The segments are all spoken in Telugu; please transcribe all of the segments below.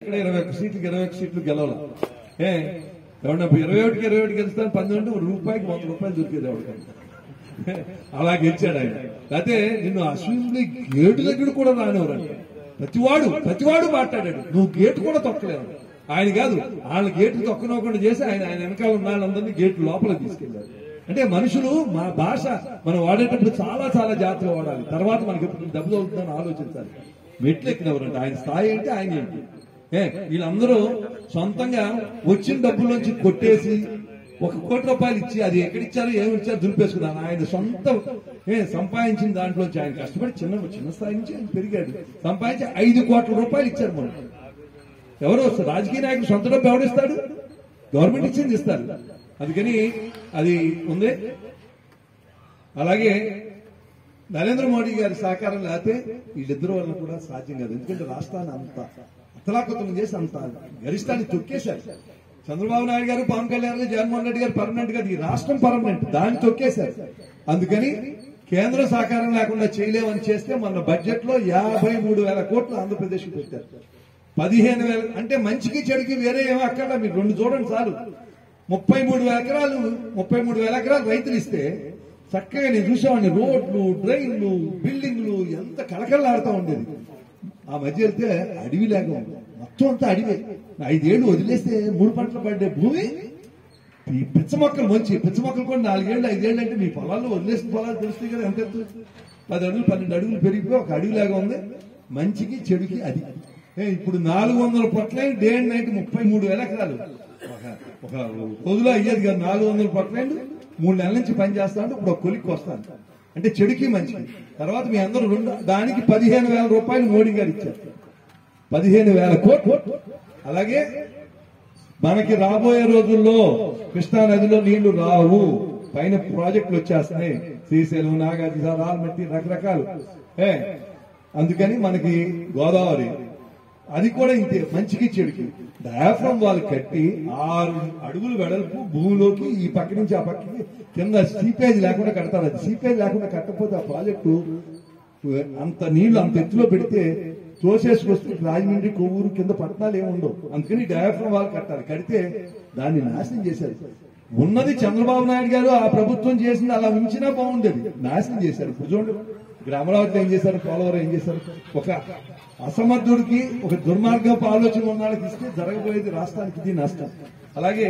ఇక్కడ 21 సీట్లకు 21 సీట్లు గెలవాల. ఎవరన్నా 21 గెలుస్తాను 12 రూపాయికి 100 రూపాయలు దొరికేది ఎవరికైనా. అలా గెలిచాడు ఆయన. అయితే నిన్ను అసెంబ్లీ గేటు దగ్గర కూడా రానివ్వరండి. ప్రతివాడు మాట్లాడాడు, నువ్వు గేటు కూడా తొక్కలేవు. ఆయన కాదు, వాళ్ళ గేటు తొక్కనోకుండా చేసి ఆయన వెనకాల ఉన్న వాళ్ళందరినీ గేటు లోపల తీసుకెళ్లారు. అంటే మనుషులు మన భాష మనం వాడేటప్పుడు చాలా చాలా జాగ్రత్తగా వాడాలి. తర్వాత మనకి ఎప్పుడు దెబ్బ తగులుతుందని ఆలోచించాలి. మెట్లు ఎక్కినవరంటే ఆయన స్థాయి ఏంటి, ఆయన ఏంటి. వీళ్ళందరూ సొంతంగా వచ్చిన డబ్బుల్లోంచి కొట్టేసి 1 కోటి రూపాయలు ఇచ్చి అది ఎక్కడిచ్చారో ఏమిచ్చారో దులిపేసుకున్నాను. ఆయన సొంత సంపాదించిన దాంట్లోంచి ఆయన కష్టపడి చిన్న స్థాయి నుంచి ఆయన పెరిగాడు. సంపాదించి 5 కోట్ల రూపాయలు ఇచ్చారు. మనం ఎవరో రాజకీయ నాయకుడు సొంత డబ్బు ఎవరిస్తాడు? గవర్నమెంట్ ఇచ్చింది ఇస్తారు. అందుకని అది ఉంది. అలాగే నరేంద్ర మోడీ గారి సహకారం లేకపోతే వీళ్ళిద్దరు వల్ల కూడా సాధ్యం కాదు. ఎందుకంటే రాష్ట్రాన్ని అంత అతలాకుతలం చేసి అంత గరిష్టాన్ని తొక్కేశారు. చంద్రబాబు నాయుడు గారు, పవన్ కళ్యాణ్ గారు, జగన్మోహన్ రెడ్డి గారు పర్మనెంట్ గా, ఈ రాష్ట్రం పర్మనెంట్, దాన్ని తొక్కేశారు. అందుకని కేంద్ర సహకారం లేకుండా చేయలేమని చేస్తే మన బడ్జెట్ లో 53,000 కోట్లు ఆంధ్రప్రదేశ్ కు పెట్టారు. 15,000 అంటే మంచికి చెడుకి వేరే ఏమో అక్కడ మీరు 2 చూడండి చాలు. 33,000 ఎకరాలు రైతులు ఇస్తే చక్కగా నేను చూసేవాడిని. రోడ్లు, డ్రైన్లు, బిల్డింగ్లు ఎంత కలకలలాడుతూ ఉండేది. ఆ మధ్య వెళ్తే అడవి లేక మొత్తం అంతా అడివే. 5 ఏళ్లు వదిలేస్తే 3 పంటలు పడ్డే భూమి ఈ పిచ్చ మొక్కలు పిచ్చ మొక్కలు కూడా 4 ఏళ్ళు 5 ఏళ్ళు అంటే మీ పొలాల్లో వదిలేసిన పొలాలు తెలుస్తాయి కదా. ఎంత 10 అడుగులు 12 అడుగులు పెరిగిపోయి ఒక అడవిలాగా ఉంది. మంచికి చెడుకి అది. ఇప్పుడు 400 పొట్లైన డే అండ్ నైట్ 33,000 ఎకరాలు. ఒక రోజులో అయ్యేది కదా. 400 పొట్లైండు 3 నెలల నుంచి పని చేస్తా అంటే ఇప్పుడు ఒక కొలిక్కి వస్తాను. అంటే చెడుకి మంచికి. తర్వాత మీ అందరూ దానికి 15,000 రూపాయలు మోడీ గారు ఇచ్చారు. 15,000 కోట్లు. అలాగే మనకి రాబోయే రోజుల్లో కృష్ణా నదిలో నీళ్లు రావు, పైన ప్రాజెక్టులు వచ్చేస్తున్నాయి. శ్రీశైలం, నాగార్జున, రాల్మట్టి, రకరకాలు. అందుకని మనకి గోదావరి అది కూడా ఇంతే, మంచికి చెడుకి. డయాఫ్రమ్ వాళ్ళు కట్టి 6 అడుగులు వెడల్పు భూమిలోకి ఈ పక్క నుంచి ఆ పక్కకి కింద సీపేజ్ లేకుండా కడతారు. అది సీపేజ్ లేకుండా కట్టకపోతే ఆ ప్రాజెక్టు అంత నీళ్లు అంత ఎత్తులో పెడితే తోసేసుకొస్తే రాజమండ్రి, కొవ్వూరు కింద పట్టణాలు ఏమి ఉండవు. అందుకని డయాఫ్రమ్ వాళ్ళు కట్టాలి. కడితే దాన్ని నాశనం చేశారు. ఉన్నది చంద్రబాబు నాయుడు గారు ఆ ప్రభుత్వం చేసింది అలా ఉంచినా బాగుండేది, నాశనం చేశారు. ఇప్పుడు చూడండి, ఇక్కడ అమరావతి ఏం చేశారు, పోలవరం ఏం చేశారు. ఒక అసమర్థుడికి, ఒక దుర్మార్గపు ఆలోచన ఉన్న వాళ్ళకి ఇస్తే జరగబోయేది రాష్ట్రానికి ఇది నష్టం. అలాగే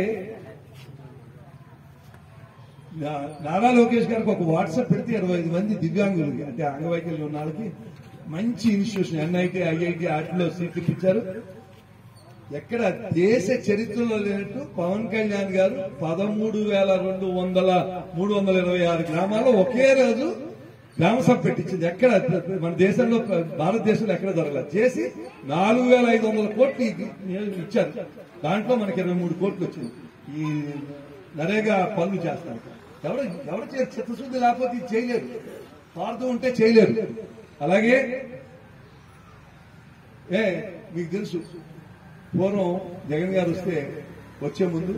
నారా లోకేష్ గారికి ఒక వాట్సాప్ పెడితే 25 మంది దివ్యాంగులకి, అంటే అంగవైకల్యం ఉన్న వాళ్ళకి మంచి ఇన్స్టిట్యూషన్ ఎన్ఐటి, ఐఐటి వాటిలో సీట్లు ఇప్పించారు. ఎక్కడ దేశ చరిత్రలో లేనట్టు పవన్ కళ్యాణ్ గారు 13,326 గ్రామాల్లో ఒకే రోజు గ్రామసభ పెట్టించింది. ఎక్కడ మన దేశంలో, భారతదేశంలో ఎక్కడ జరగలేదు. చేసి 4,500 కోట్లు ఇచ్చారు. దాంట్లో మనకి 23 కోట్లు వచ్చింది. ఈ నరేగా పనులు చేస్తారు. ఎవరు చిత్తశుద్ధి లేకపోతే ఇది చేయలేరు, పాడుతూ ఉంటే చేయలేరు. అలాగే మీకు తెలుసు, పూర్వం జగన్ గారు వస్తే వచ్చే ముందు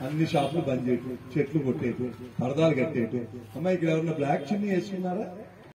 అన్ని షాపులు బంద్ చేయటం, చెట్లు కొట్టేయటం, పరదాలు కట్టేయటం. అమ్మాయి ఇక్కడ ఎవరన్నా బ్లాక్ చున్నీ వేసుకున్నారా?